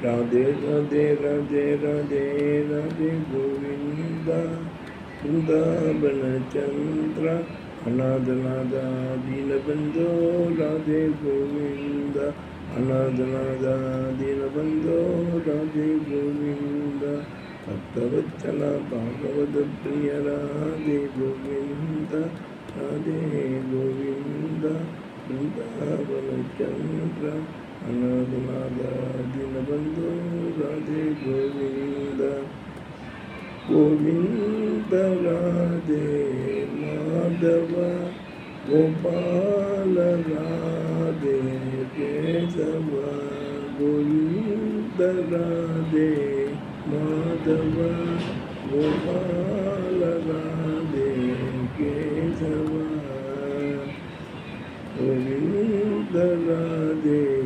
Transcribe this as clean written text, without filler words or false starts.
राधे राधे राधे राधे राधे गोविंद वृंदावन चंद्र अनाथ नादा दीनबंधो राधे गोविंद अनाथ नादा दीनबंधो राधे गोविंद भक्तवत्सल भागवत प्रिय राधे गोविंद राधे गोविंद वृंदावन चंद्र अनाथ नादा दीनबंधो राधे गोविंद गोविंद राधे माधव गोपाल राधे केशव गोविंद राधे माधव गोपाल राधे केशव गोविंद राधे